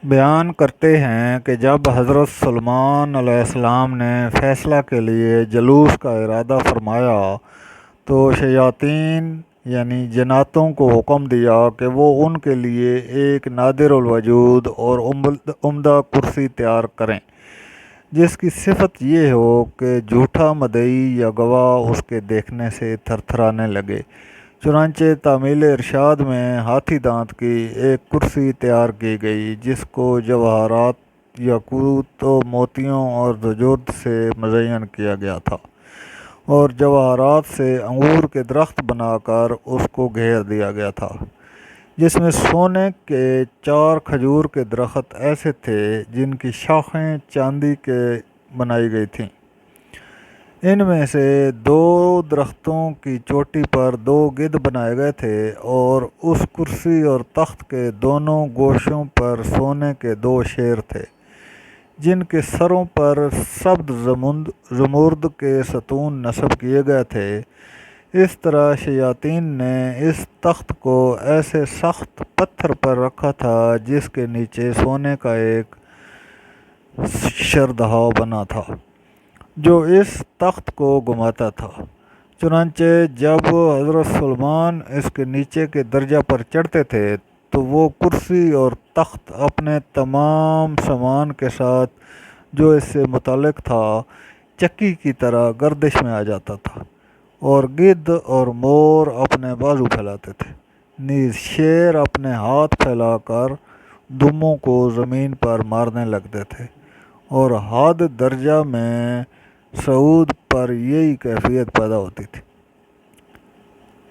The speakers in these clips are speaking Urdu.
بیان کرتے ہیں کہ جب حضرت سلیمان علیہ السلام نے فیصلہ کے لیے جلوس کا ارادہ فرمایا تو شیاطین یعنی جناتوں کو حکم دیا کہ وہ ان کے لیے ایک نادر الوجود اور عمدہ کرسی تیار کریں جس کی صفت یہ ہو کہ جھوٹا مدعی یا گواہ اس کے دیکھنے سے تھرتھرانے لگے۔ چنانچہ تعمیل ارشاد میں ہاتھی دانت کی ایک کرسی تیار کی گئی جس کو جواہرات، یاقوت و موتیوں اور زجرد سے مزین کیا گیا تھا، اور جواہرات سے انگور کے درخت بنا کر اس کو گھیر دیا گیا تھا، جس میں سونے کے 4 کھجور کے درخت ایسے تھے جن کی شاخیں چاندی کے بنائی گئی تھیں۔ ان میں سے 2 درختوں کی چوٹی پر 2 گدھ بنائے گئے تھے، اور اس کرسی اور تخت کے دونوں گوشوں پر سونے کے 2 شیر تھے جن کے سروں پر سبز زمرد کے ستون نصب کیے گئے تھے۔ اس طرح شیاطین نے اس تخت کو ایسے سخت پتھر پر رکھا تھا جس کے نیچے سونے کا ایک شردھا بنا تھا جو اس تخت کو گھماتا تھا۔ چنانچہ جب حضرت سلیمان اس کے نیچے کے درجہ پر چڑھتے تھے تو وہ کرسی اور تخت اپنے تمام سامان کے ساتھ جو اس سے متعلق تھا چکی کی طرح گردش میں آ جاتا تھا، اور گدھ اور مور اپنے بازو پھیلاتے تھے، نیز شیر اپنے ہاتھ پھیلا کر دموں کو زمین پر مارنے لگتے تھے، اور حد درجہ میں صعود پر یہی کیفیت پیدا ہوتی تھی،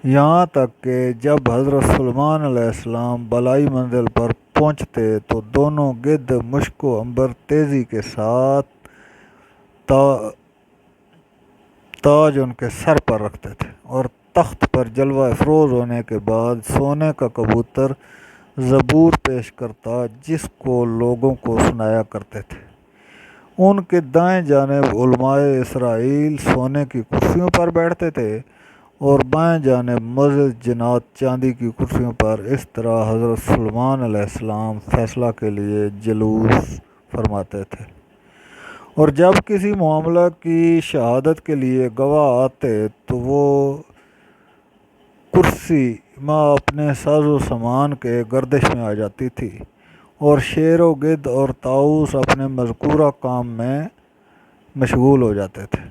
یہاں تک کہ جب حضرت سلیمان علیہ السلام بالائی منزل پر پہنچتے تو دونوں گدھ مشک و عنبر تیزی کے ساتھ تاج ان کے سر پر رکھتے تھے، اور تخت پر جلوہ افروز ہونے کے بعد سونے کا کبوتر زبور پیش کرتا جس کو لوگوں کو سنایا کرتے تھے۔ ان کے دائیں جانب علماء اسرائیل سونے کی کرسیوں پر بیٹھتے تھے، اور بائیں جانب معزز جنات چاندی کی کرسیوں پر۔ اس طرح حضرت سلیمان علیہ السلام فیصلہ کے لیے جلوس فرماتے تھے، اور جب کسی معاملہ کی شہادت کے لیے گواہ آتے تو وہ کرسی ماں اپنے ساز و سامان کے گردش میں آ جاتی تھی، اور شیر و گدھ اور طاؤس اپنے مذکورہ کام میں مشغول ہو جاتے تھے۔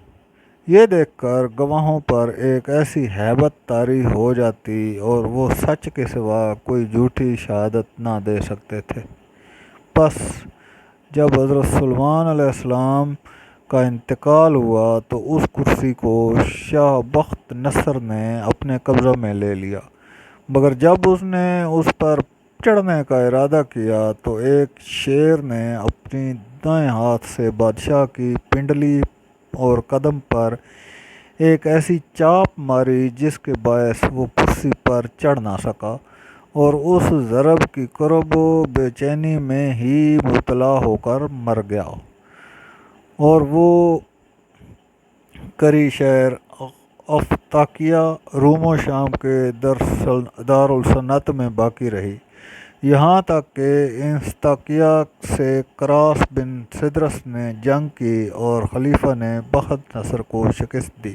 یہ دیکھ کر گواہوں پر ایک ایسی ہیبت طاری ہو جاتی اور وہ سچ کے سوا کوئی جھوٹی شہادت نہ دے سکتے تھے۔ پس جب حضرت سلیمان علیہ السلام کا انتقال ہوا تو اس کرسی کو شاہ بخت نصر نے اپنے قبضہ میں لے لیا، مگر جب اس نے اس پر چڑھنے کا ارادہ کیا تو ایک شیر نے اپنی دائیں ہاتھ سے بادشاہ کی پنڈلی اور قدم پر ایک ایسی چاپ ماری جس کے باعث وہ کرسی پر چڑھ نہ سکا، اور اس ضرب کی کرب و بے چینی میں ہی مبتلا ہو کر مر گیا، اور وہ کری شہر افتاکیہ روم و شام کے دارالسلطنت میں باقی رہی، یہاں تک کہ انطاکیہ سے کراس بن سدرس نے جنگ کی اور خلیفہ نے بخت نصر کو شکست دی۔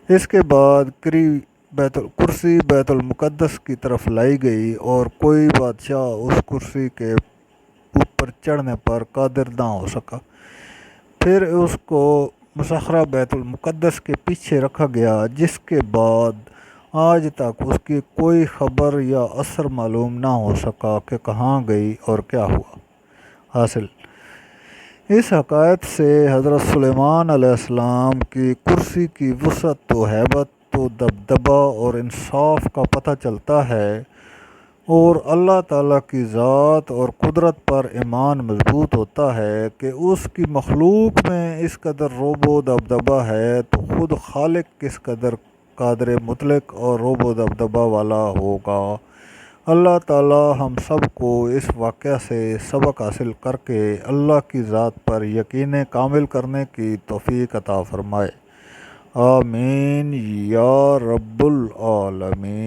اس کے بعد کرسی بیت المقدس کی طرف لائی گئی، اور کوئی بادشاہ اس کرسی کے اوپر چڑھنے پر قادر نہ ہو سکا۔ پھر اس کو مسخرہ بیت المقدس کے پیچھے رکھا گیا، جس کے بعد آج تک اس کی کوئی خبر یا اثر معلوم نہ ہو سکا کہ کہاں گئی اور کیا ہوا۔ حاصل اس حکایت سے حضرت سلیمان علیہ السلام کی کرسی کی وسعت و ہیبت و دبدبہ اور انصاف کا پتہ چلتا ہے، اور اللہ تعالیٰ کی ذات اور قدرت پر ایمان مضبوط ہوتا ہے کہ اس کی مخلوق میں اس قدر رعب و دبدبہ ہے تو خود خالق کس قدر قادر مطلق اور رعب و دبدبہ والا ہوگا۔ اللہ تعالیٰ ہم سب کو اس واقعہ سے سبق حاصل کر کے اللہ کی ذات پر یقین کامل کرنے کی توفیق عطا فرمائے۔ آمین یا رب العالمین۔